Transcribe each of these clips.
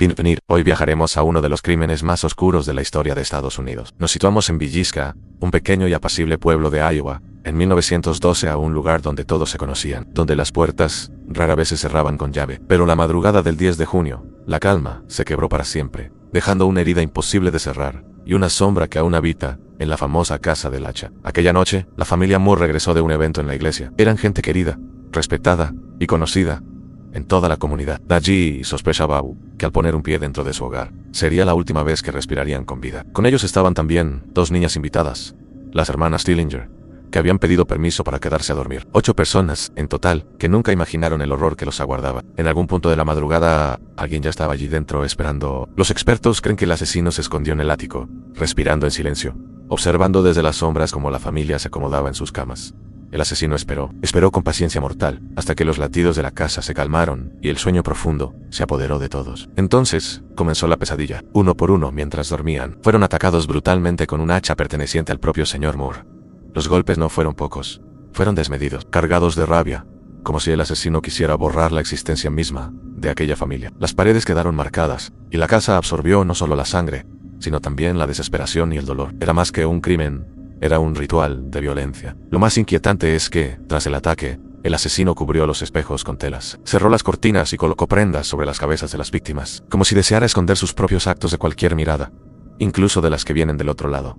Bienvenido. Hoy viajaremos a uno de los crímenes más oscuros de la historia de Estados Unidos. Nos situamos en Villisca, un pequeño y apacible pueblo de Iowa, en 1912, a un lugar donde todos se conocían, donde las puertas rara vez se cerraban con llave. Pero la madrugada del 10 de junio, la calma se quebró para siempre, dejando una herida imposible de cerrar y una sombra que aún habita en la famosa casa del hacha. Aquella noche, la familia Moore regresó de un evento en la iglesia. Eran gente querida, respetada y conocida en toda la comunidad. Allí sospechaba que al poner un pie dentro de su hogar, sería la última vez que respirarían con vida. Con ellos estaban también dos niñas invitadas, las hermanas Stillinger, que habían pedido permiso para quedarse a dormir. 8 personas, en total, que nunca imaginaron el horror que los aguardaba. En algún punto de la madrugada, alguien ya estaba allí dentro esperando. Los expertos creen que el asesino se escondió en el ático, respirando en silencio, observando desde las sombras cómo la familia se acomodaba en sus camas. El asesino esperó con paciencia mortal, hasta que los latidos de la casa se calmaron y el sueño profundo se apoderó de todos. Entonces, comenzó la pesadilla. Uno por uno, mientras dormían, fueron atacados brutalmente con un hacha perteneciente al propio señor Moore. Los golpes no fueron pocos, fueron desmedidos, cargados de rabia, como si el asesino quisiera borrar la existencia misma de aquella familia. Las paredes quedaron marcadas, y la casa absorbió no solo la sangre, sino también la desesperación y el dolor. Era más que un crimen, era un ritual de violencia. Lo más inquietante es que, tras el ataque, el asesino cubrió los espejos con telas, cerró las cortinas y colocó prendas sobre las cabezas de las víctimas, como si deseara esconder sus propios actos de cualquier mirada, incluso de las que vienen del otro lado.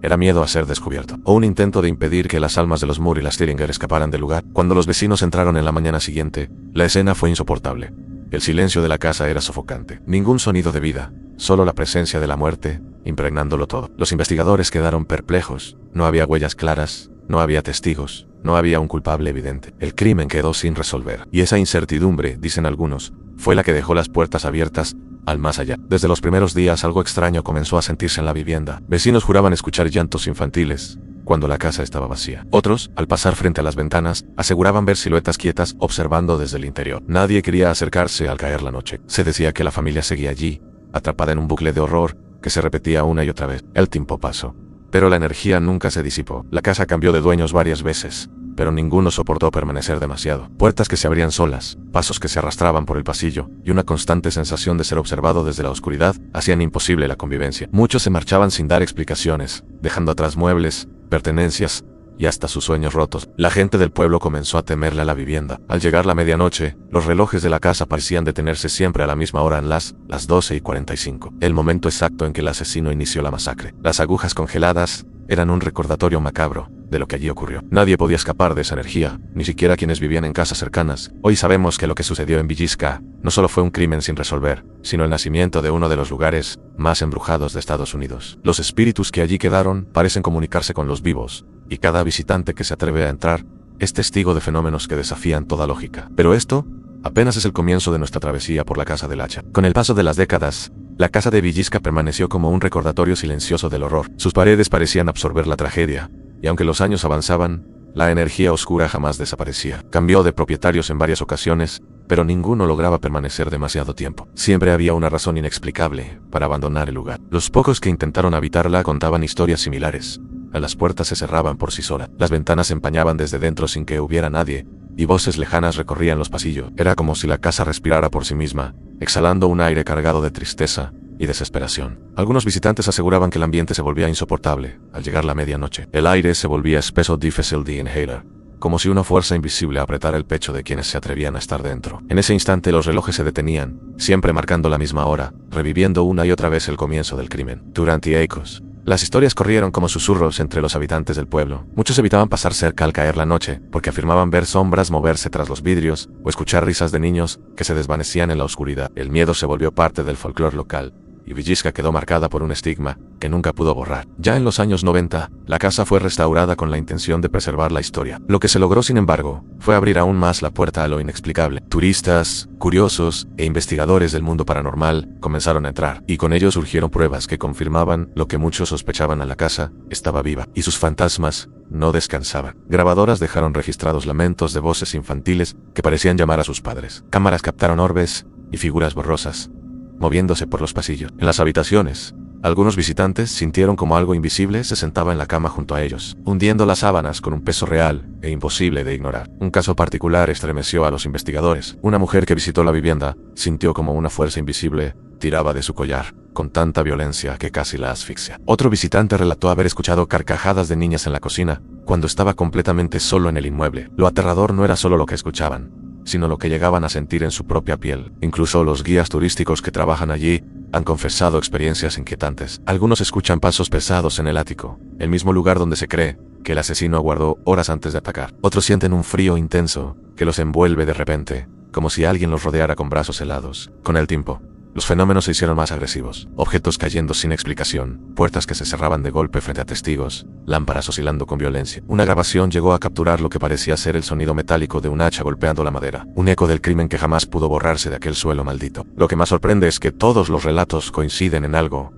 Era miedo a ser descubierto, o un intento de impedir que las almas de los Moore y las Stillinger escaparan del lugar. Cuando los vecinos entraron en la mañana siguiente, la escena fue insoportable. El silencio de la casa era sofocante. Ningún sonido de vida, solo la presencia de la muerte, impregnándolo todo. Los investigadores quedaron perplejos. No había huellas claras, no había testigos, no había un culpable evidente. El crimen quedó sin resolver. Y esa incertidumbre, dicen algunos, fue la que dejó las puertas abiertas al más allá. Desde los primeros días algo extraño comenzó a sentirse en la vivienda. Vecinos juraban escuchar llantos infantiles cuando la casa estaba vacía. Otros, al pasar frente a las ventanas, aseguraban ver siluetas quietas observando desde el interior. Nadie quería acercarse al caer la noche. Se decía que la familia seguía allí, atrapada en un bucle de horror que se repetía una y otra vez. El tiempo pasó, pero la energía nunca se disipó. La casa cambió de dueños varias veces, pero ninguno soportó permanecer demasiado. Puertas que se abrían solas, pasos que se arrastraban por el pasillo, y una constante sensación de ser observado desde la oscuridad hacían imposible la convivencia. Muchos se marchaban sin dar explicaciones, dejando atrás muebles, pertenencias y hasta sus sueños rotos. La gente del pueblo comenzó a temerle a la vivienda. Al llegar la medianoche, los relojes de la casa parecían detenerse siempre a la misma hora en las 12:45. El momento exacto en que el asesino inició la masacre. Las agujas congeladas eran un recordatorio macabro de lo que allí ocurrió. Nadie podía escapar de esa energía, ni siquiera quienes vivían en casas cercanas. Hoy sabemos que lo que sucedió en Villisca no solo fue un crimen sin resolver, sino el nacimiento de uno de los lugares más embrujados de Estados Unidos. Los espíritus que allí quedaron parecen comunicarse con los vivos, y cada visitante que se atreve a entrar es testigo de fenómenos que desafían toda lógica. Pero esto apenas es el comienzo de nuestra travesía por la casa del hacha. Con el paso de las décadas, la casa de Villisca permaneció como un recordatorio silencioso del horror. Sus paredes parecían absorber la tragedia, y aunque los años avanzaban, la energía oscura jamás desaparecía. Cambió de propietarios en varias ocasiones, pero ninguno lograba permanecer demasiado tiempo. Siempre había una razón inexplicable para abandonar el lugar. Los pocos que intentaron habitarla contaban historias similares. Las puertas se cerraban por sí solas, las ventanas se empañaban desde dentro sin que hubiera nadie, y voces lejanas recorrían los pasillos. Era como si la casa respirara por sí misma, exhalando un aire cargado de tristeza y desesperación. Algunos visitantes aseguraban que el ambiente se volvía insoportable al llegar la medianoche. El aire se volvía espeso, difícil de inhalar, como si una fuerza invisible apretara el pecho de quienes se atrevían a estar dentro. En ese instante los relojes se detenían, siempre marcando la misma hora, reviviendo una y otra vez el comienzo del crimen. Durante ecos, las historias corrieron como susurros entre los habitantes del pueblo. Muchos evitaban pasar cerca al caer la noche, porque afirmaban ver sombras moverse tras los vidrios, o escuchar risas de niños que se desvanecían en la oscuridad. El miedo se volvió parte del folclore local, y Villisca quedó marcada por un estigma que nunca pudo borrar. Ya en los años 90, la casa fue restaurada con la intención de preservar la historia. Lo que se logró, sin embargo, fue abrir aún más la puerta a lo inexplicable. Turistas, curiosos e investigadores del mundo paranormal comenzaron a entrar, y con ellos surgieron pruebas que confirmaban lo que muchos sospechaban: la casa estaba viva, y sus fantasmas no descansaban. Grabadoras dejaron registrados lamentos de voces infantiles que parecían llamar a sus padres. Cámaras captaron orbes y figuras borrosas moviéndose por los pasillos. En las habitaciones, algunos visitantes sintieron como algo invisible se sentaba en la cama junto a ellos, hundiendo las sábanas con un peso real e imposible de ignorar. Un caso particular estremeció a los investigadores. Una mujer que visitó la vivienda sintió como una fuerza invisible tiraba de su collar, con tanta violencia que casi la asfixia. Otro visitante relató haber escuchado carcajadas de niñas en la cocina, cuando estaba completamente solo en el inmueble. Lo aterrador no era solo lo que escuchaban, sino lo que llegaban a sentir en su propia piel. Incluso los guías turísticos que trabajan allí han confesado experiencias inquietantes. Algunos escuchan pasos pesados en el ático, el mismo lugar donde se cree que el asesino aguardó horas antes de atacar. Otros sienten un frío intenso que los envuelve de repente, como si alguien los rodeara con brazos helados. Con el tiempo, los fenómenos se hicieron más agresivos. Objetos cayendo sin explicación, puertas que se cerraban de golpe frente a testigos, lámparas oscilando con violencia. Una grabación llegó a capturar lo que parecía ser el sonido metálico de un hacha golpeando la madera, un eco del crimen que jamás pudo borrarse de aquel suelo maldito. Lo que más sorprende es que todos los relatos coinciden en algo: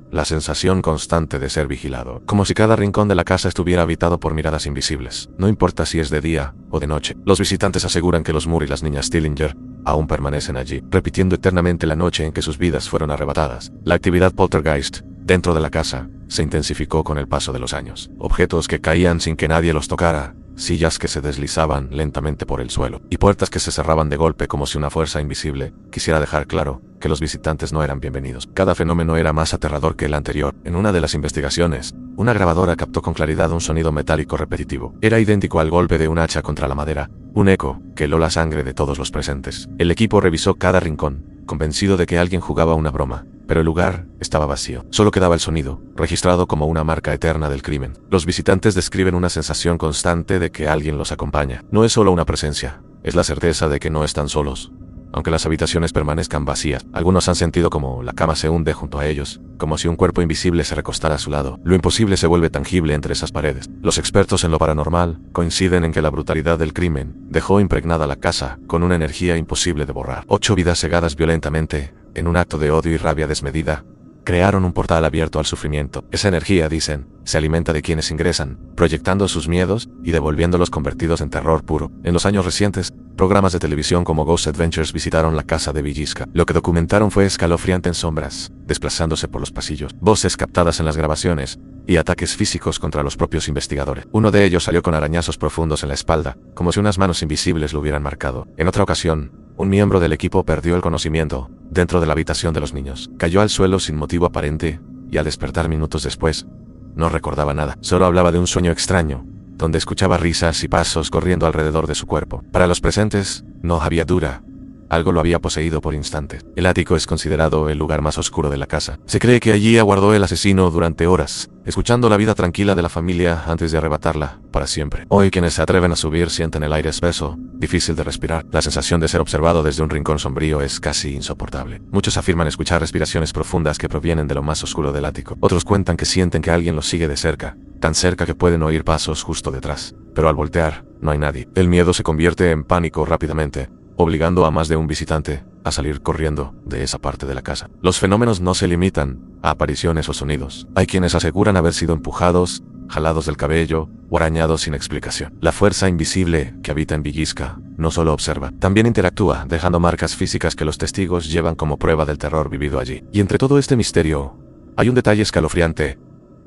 la sensación constante de ser vigilado, como si cada rincón de la casa estuviera habitado por miradas invisibles. No importa si es de día o de noche. Los visitantes aseguran que los Moore y las niñas Stillinger aún permanecen allí, repitiendo eternamente la noche en que sus vidas fueron arrebatadas. La actividad poltergeist dentro de la casa se intensificó con el paso de los años. Objetos que caían sin que nadie los tocara, sillas que se deslizaban lentamente por el suelo, y puertas que se cerraban de golpe como si una fuerza invisible quisiera dejar claro que los visitantes no eran bienvenidos. Cada fenómeno era más aterrador que el anterior. En una de las investigaciones, una grabadora captó con claridad un sonido metálico repetitivo. Era idéntico al golpe de un hacha contra la madera, un eco que heló la sangre de todos los presentes. El equipo revisó cada rincón, convencido de que alguien jugaba una broma, pero el lugar estaba vacío. Solo quedaba el sonido, registrado como una marca eterna del crimen. Los visitantes describen una sensación constante de que alguien los acompaña. No es solo una presencia, es la certeza de que no están solos. Aunque las habitaciones permanezcan vacías, algunos han sentido como la cama se hunde junto a ellos, como si un cuerpo invisible se recostara a su lado. Lo imposible se vuelve tangible entre esas paredes. Los expertos en lo paranormal coinciden en que la brutalidad del crimen dejó impregnada la casa con una energía imposible de borrar. 8 vidas cegadas violentamente, en un acto de odio y rabia desmedida, crearon un portal abierto al sufrimiento. Esa energía, dicen, se alimenta de quienes ingresan, proyectando sus miedos y devolviéndolos convertidos en terror puro. En los años recientes, programas de televisión como Ghost Adventures visitaron la casa de Villisca. Lo que documentaron fue escalofriante en sombras, desplazándose por los pasillos, voces captadas en las grabaciones y ataques físicos contra los propios investigadores. Uno de ellos salió con arañazos profundos en la espalda, como si unas manos invisibles lo hubieran marcado. En otra ocasión, un miembro del equipo perdió el conocimiento dentro de la habitación de los niños. Cayó al suelo sin motivo aparente y al despertar minutos después, no recordaba nada. Solo hablaba de un sueño extraño, donde escuchaba risas y pasos corriendo alrededor de su cuerpo. Para los presentes, no había duda. Algo lo había poseído por instantes. El ático es considerado el lugar más oscuro de la casa. Se cree que allí aguardó el asesino durante horas, escuchando la vida tranquila de la familia antes de arrebatarla para siempre. Hoy quienes se atreven a subir sienten el aire espeso, difícil de respirar. La sensación de ser observado desde un rincón sombrío es casi insoportable. Muchos afirman escuchar respiraciones profundas que provienen de lo más oscuro del ático. Otros cuentan que sienten que alguien los sigue de cerca, tan cerca que pueden oír pasos justo detrás. Pero al voltear, no hay nadie. El miedo se convierte en pánico rápidamente, obligando a más de un visitante a salir corriendo de esa parte de la casa. Los fenómenos no se limitan a apariciones o sonidos. Hay quienes aseguran haber sido empujados, jalados del cabello o arañados sin explicación. La fuerza invisible que habita en Villisca no solo observa, también interactúa, dejando marcas físicas que los testigos llevan como prueba del terror vivido allí. Y entre todo este misterio, hay un detalle escalofriante.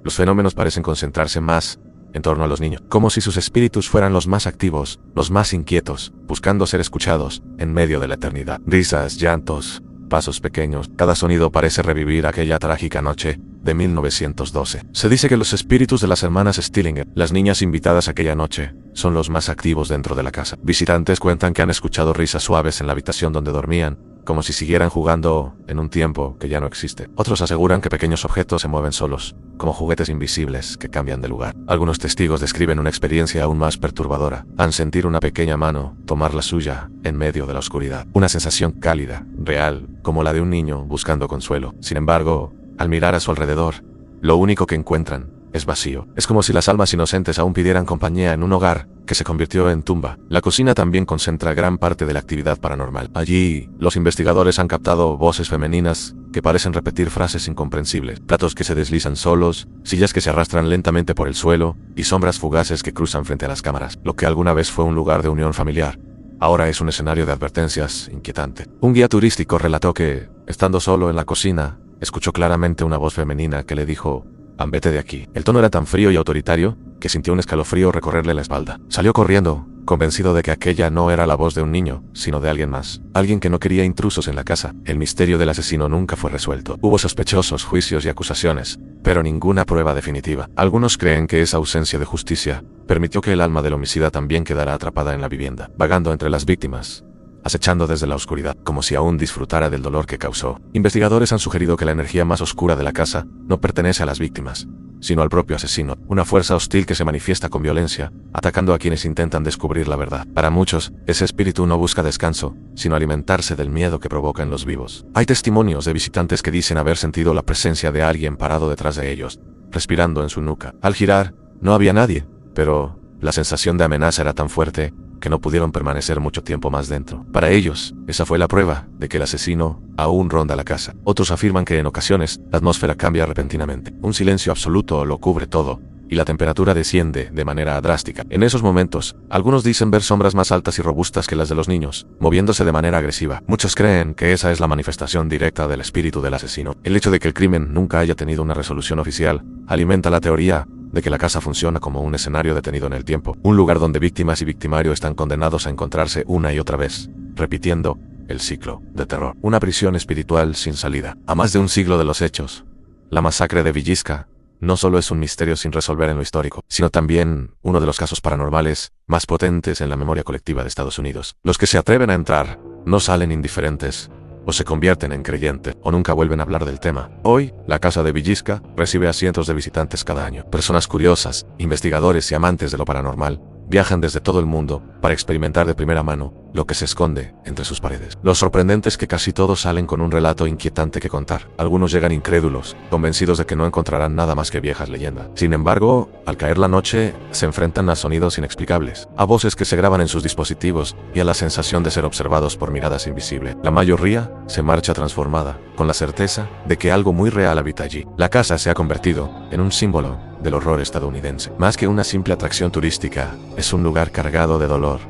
Los fenómenos parecen concentrarse más en torno a los niños, como si sus espíritus fueran los más activos, los más inquietos, buscando ser escuchados en medio de la eternidad. Risas, llantos, pasos pequeños, cada sonido parece revivir aquella trágica noche de 1912. Se dice que los espíritus de las hermanas Stillinger, las niñas invitadas aquella noche, son los más activos dentro de la casa. Visitantes cuentan que han escuchado risas suaves en la habitación donde dormían, como si siguieran jugando en un tiempo que ya no existe. Otros aseguran que pequeños objetos se mueven solos, como juguetes invisibles que cambian de lugar. Algunos testigos describen una experiencia aún más perturbadora. Han sentir una pequeña mano tomar la suya en medio de la oscuridad. Una sensación cálida, real, como la de un niño buscando consuelo. Sin embargo, al mirar a su alrededor, lo único que encuentran es vacío. Es como si las almas inocentes aún pidieran compañía en un hogar que se convirtió en tumba. La cocina también concentra gran parte de la actividad paranormal. Allí, los investigadores han captado voces femeninas que parecen repetir frases incomprensibles, platos que se deslizan solos, sillas que se arrastran lentamente por el suelo y sombras fugaces que cruzan frente a las cámaras. Lo que alguna vez fue un lugar de unión familiar, ahora es un escenario de advertencias inquietante. Un guía turístico relató que, estando solo en la cocina, escuchó claramente una voz femenina que le dijo: «Vete de aquí». El tono era tan frío y autoritario que sintió un escalofrío recorrerle la espalda. Salió corriendo, convencido de que aquella no era la voz de un niño, sino de alguien más. Alguien que no quería intrusos en la casa. El misterio del asesino nunca fue resuelto. Hubo sospechosos, juicios y acusaciones, pero ninguna prueba definitiva. Algunos creen que esa ausencia de justicia permitió que el alma del homicida también quedara atrapada en la vivienda, vagando entre las víctimas, acechando desde la oscuridad, como si aún disfrutara del dolor que causó. Investigadores han sugerido que la energía más oscura de la casa no pertenece a las víctimas, sino al propio asesino, una fuerza hostil que se manifiesta con violencia, atacando a quienes intentan descubrir la verdad. Para muchos, ese espíritu no busca descanso, sino alimentarse del miedo que provoca en los vivos. Hay testimonios de visitantes que dicen haber sentido la presencia de alguien parado detrás de ellos, respirando en su nuca. Al girar, no había nadie, pero la sensación de amenaza era tan fuerte que no pudieron permanecer mucho tiempo más dentro. Para ellos, esa fue la prueba de que el asesino aún ronda la casa. Otros afirman que en ocasiones la atmósfera cambia repentinamente. Un silencio absoluto lo cubre todo, y la temperatura desciende de manera drástica. En esos momentos, algunos dicen ver sombras más altas y robustas que las de los niños, moviéndose de manera agresiva. Muchos creen que esa es la manifestación directa del espíritu del asesino. El hecho de que el crimen nunca haya tenido una resolución oficial alimenta la teoría de que la casa funciona como un escenario detenido en el tiempo, un lugar donde víctimas y victimario están condenados a encontrarse una y otra vez, repitiendo el ciclo de terror. Una prisión espiritual sin salida. A más de un siglo de los hechos, la masacre de Villisca no solo es un misterio sin resolver en lo histórico, sino también uno de los casos paranormales más potentes en la memoria colectiva de Estados Unidos. Los que se atreven a entrar no salen indiferentes, o se convierten en creyentes, o nunca vuelven a hablar del tema. Hoy, la casa de Villisca recibe a cientos de visitantes cada año. Personas curiosas, investigadores y amantes de lo paranormal viajan desde todo el mundo para experimentar de primera mano lo que se esconde entre sus paredes. Lo sorprendente es que casi todos salen con un relato inquietante que contar. Algunos llegan incrédulos, convencidos de que no encontrarán nada más que viejas leyendas. Sin embargo, al caer la noche, se enfrentan a sonidos inexplicables, a voces que se graban en sus dispositivos y a la sensación de ser observados por miradas invisibles. La mayoría se marcha transformada, con la certeza de que algo muy real habita allí. La casa se ha convertido en un símbolo del horror estadounidense. Más que una simple atracción turística, es un lugar cargado de dolor,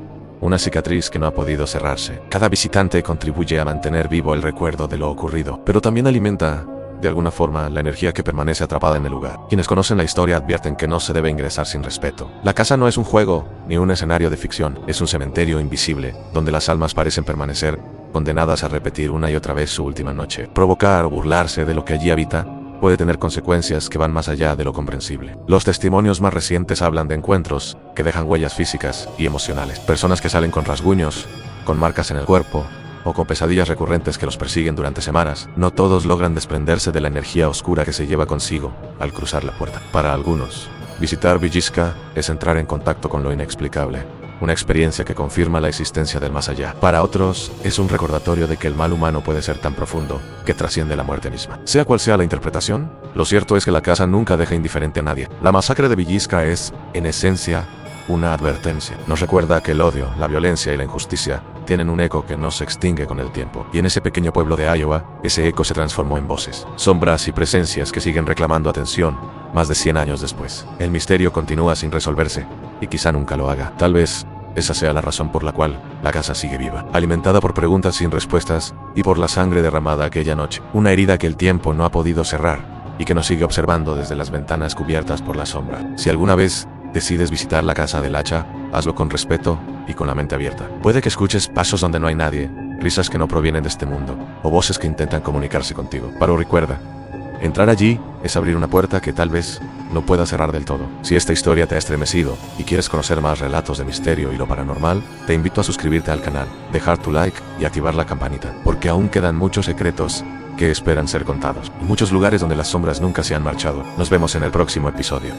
una cicatriz que no ha podido cerrarse. Cada visitante contribuye a mantener vivo el recuerdo de lo ocurrido, pero también alimenta, de alguna forma, la energía que permanece atrapada en el lugar. Quienes conocen la historia advierten que no se debe ingresar sin respeto. La casa no es un juego, ni un escenario de ficción, es un cementerio invisible, donde las almas parecen permanecer condenadas a repetir una y otra vez su última noche. Provocar o burlarse de lo que allí habita puede tener consecuencias que van más allá de lo comprensible. Los testimonios más recientes hablan de encuentros que dejan huellas físicas y emocionales. Personas que salen con rasguños, con marcas en el cuerpo, o con pesadillas recurrentes que los persiguen durante semanas. No todos logran desprenderse de la energía oscura que se lleva consigo al cruzar la puerta. Para algunos, visitar Villisca es entrar en contacto con lo inexplicable, una experiencia que confirma la existencia del más allá. Para otros, es un recordatorio de que el mal humano puede ser tan profundo que trasciende la muerte misma. Sea cual sea la interpretación, lo cierto es que la casa nunca deja indiferente a nadie. La masacre de Villisca es, en esencia, una advertencia. Nos recuerda que el odio, la violencia y la injusticia tienen un eco que no se extingue con el tiempo. Y en ese pequeño pueblo de Iowa, ese eco se transformó en voces, sombras y presencias que siguen reclamando atención más de 100 años después. El misterio continúa sin resolverse, y quizá nunca lo haga. Tal vez esa sea la razón por la cual la casa sigue viva, alimentada por preguntas sin respuestas y por la sangre derramada aquella noche. Una herida que el tiempo no ha podido cerrar y que nos sigue observando desde las ventanas cubiertas por la sombra. Si alguna vez decides visitar la casa del hacha, hazlo con respeto y con la mente abierta. Puede que escuches pasos donde no hay nadie, risas que no provienen de este mundo, o voces que intentan comunicarse contigo. Pero recuerda, entrar allí es abrir una puerta que tal vez no pueda cerrar del todo. Si esta historia te ha estremecido y quieres conocer más relatos de misterio y lo paranormal, te invito a suscribirte al canal, dejar tu like y activar la campanita, porque aún quedan muchos secretos que esperan ser contados, y muchos lugares donde las sombras nunca se han marchado. Nos vemos en el próximo episodio.